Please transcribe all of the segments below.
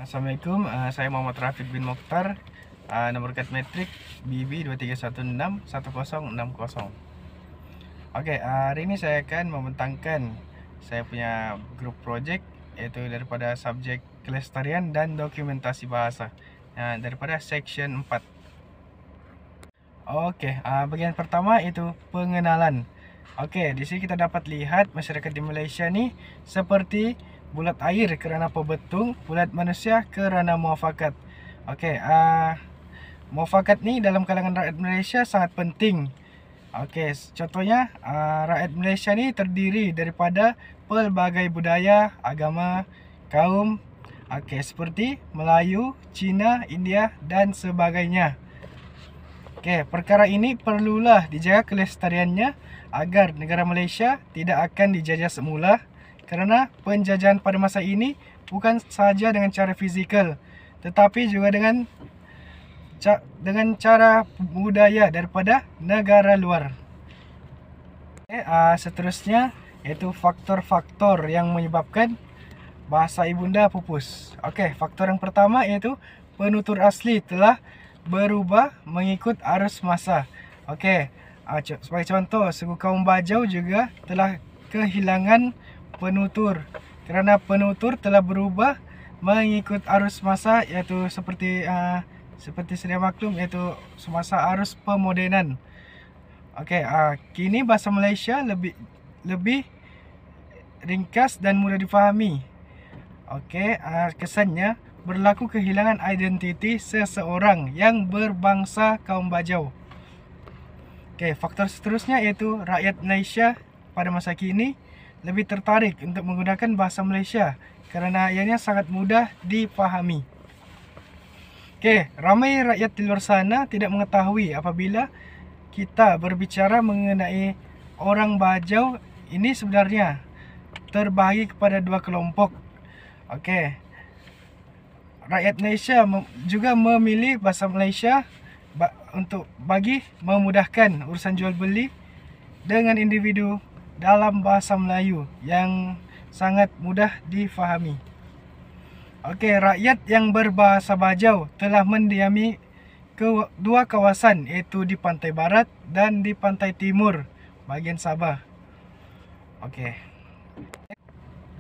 Assalamualaikum, saya Muhammad Rafiq bin Mokhtar, nomor kad metrik BB23161060. Oke, hari ini saya akan membentangkan saya punya grup project, yaitu daripada subjek kelestarian dan dokumentasi bahasa, daripada section 4. Oke, bagian pertama itu pengenalan. Oke, di sini kita dapat lihat masyarakat di Malaysia ni seperti bulat air kerana pebetung, bulat manusia kerana muafakat. Okey, muafakat ni dalam kalangan rakyat Malaysia sangat penting. Okey, contohnya rakyat Malaysia ni terdiri daripada pelbagai budaya, agama, kaum, seperti Melayu, Cina, India dan sebagainya. Okey, perkara ini perlulah dijaga kelestariannya agar negara Malaysia tidak akan dijajah semula, kerana penjajahan pada masa ini bukan sahaja dengan cara fizikal, tetapi juga dengan cara budaya daripada negara luar. Seterusnya iaitu faktor-faktor yang menyebabkan bahasa ibunda pupus. Okey, faktor yang pertama iaitu penutur asli telah berubah mengikut arus masa. Okey, sebagai contoh, suku kaum Bajau juga telah kehilangan penutur kerana penutur telah berubah mengikut arus masa, iaitu seperti sedia maklum, iaitu semasa arus pemodenan. Okey, kini bahasa Malaysia lebih ringkas dan mudah difahami. Okey, kesannya berlaku kehilangan identiti seseorang yang berbangsa kaum Bajau. Okey, faktor seterusnya iaitu rakyat Malaysia pada masa kini lebih tertarik untuk menggunakan bahasa Malaysia kerana ianya sangat mudah dipahami. Okey, ramai rakyat di luar sana tidak mengetahui apabila kita berbicara mengenai orang Bajau ini sebenarnya terbahagi kepada dua kelompok. Okey, rakyat Malaysia juga memilih bahasa Malaysia untuk bagi memudahkan urusan jual beli dengan individu dalam bahasa Melayu yang sangat mudah difahami. Okey, rakyat yang berbahasa Bajau telah mendiami dua kawasan, iaitu di pantai barat dan di pantai timur bahagian Sabah. Okey,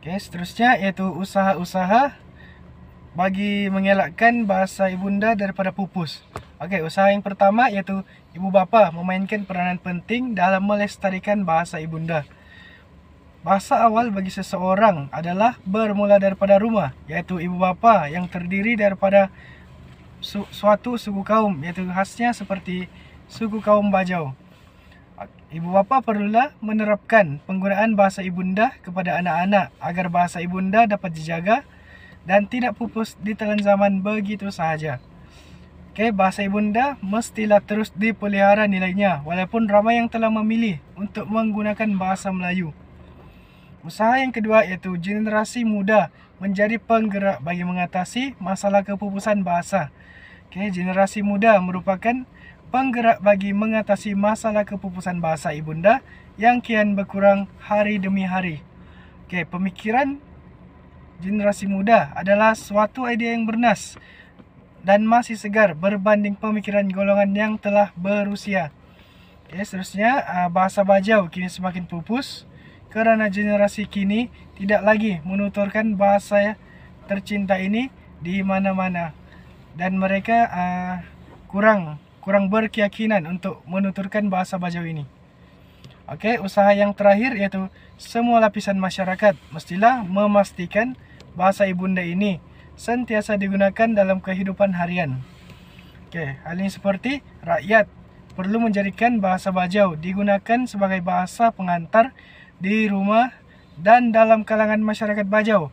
seterusnya iaitu usaha-usaha bagi mengelakkan bahasa ibunda daripada pupus. Okey, usaha yang pertama iaitu ibu bapa memainkan peranan penting dalam melestarikan bahasa ibunda. Bahasa awal bagi seseorang adalah bermula daripada rumah, iaitu ibu bapa yang terdiri daripada suatu suku kaum, iaitu khasnya seperti suku kaum Bajau. Ibu bapa perlulah menerapkan penggunaan bahasa ibunda kepada anak-anak agar bahasa ibunda dapat dijaga dan tidak pupus di telan zaman begitu sahaja. Okey, bahasa ibunda mestilah terus dipelihara nilainya walaupun ramai yang telah memilih untuk menggunakan bahasa Melayu. Usaha yang kedua iaitu generasi muda menjadi penggerak bagi mengatasi masalah kepupusan bahasa. Okey, generasi muda merupakan penggerak bagi mengatasi masalah kepupusan bahasa ibunda yang kian berkurang hari demi hari. Okey, pemikiran generasi muda adalah suatu idea yang bernas dan masih segar berbanding pemikiran golongan yang telah berusia. Okay, seterusnya, bahasa Bajau kini semakin pupus kerana generasi kini tidak lagi menuturkan bahasa tercinta ini di mana-mana dan mereka kurang berkeyakinan untuk menuturkan bahasa Bajau ini. Okey, usaha yang terakhir iaitu semua lapisan masyarakat mestilah memastikan bahasa ibunda ini sentiasa digunakan dalam kehidupan harian. Okey, hal ini seperti rakyat perlu menjadikan bahasa Bajau digunakan sebagai bahasa pengantar di rumah dan dalam kalangan masyarakat Bajau.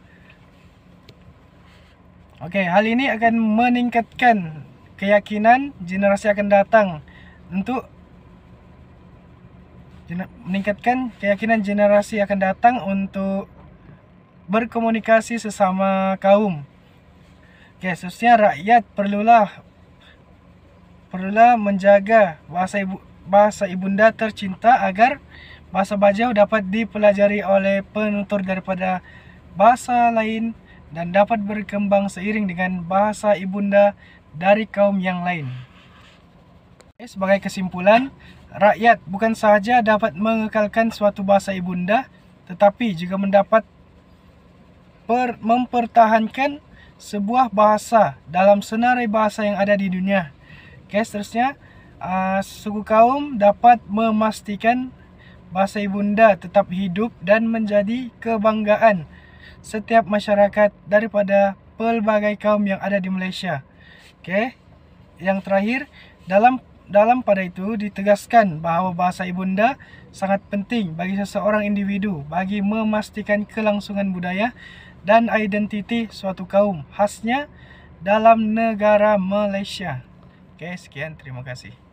Okey, hal ini akan meningkatkan keyakinan generasi akan datang untuk berkomunikasi sesama kaum. Okey, seterusnya rakyat perlulah menjaga bahasa ibunda tercinta agar bahasa Bajau dapat dipelajari oleh penutur daripada bahasa lain dan dapat berkembang seiring dengan bahasa ibunda dari kaum yang lain. Sebagai kesimpulan, rakyat bukan sahaja dapat mengekalkan suatu bahasa ibunda, tetapi juga mendapat mempertahankan sebuah bahasa dalam senarai bahasa yang ada di dunia. Seterusnya, suku kaum dapat memastikan bahasa ibunda tetap hidup dan menjadi kebanggaan setiap masyarakat daripada pelbagai kaum yang ada di Malaysia. Yang terakhir, dalam pada itu ditegaskan bahawa bahasa ibunda sangat penting bagi seseorang individu bagi memastikan kelangsungan budaya dan identiti suatu kaum khasnya dalam negara Malaysia. Sekian, terima kasih.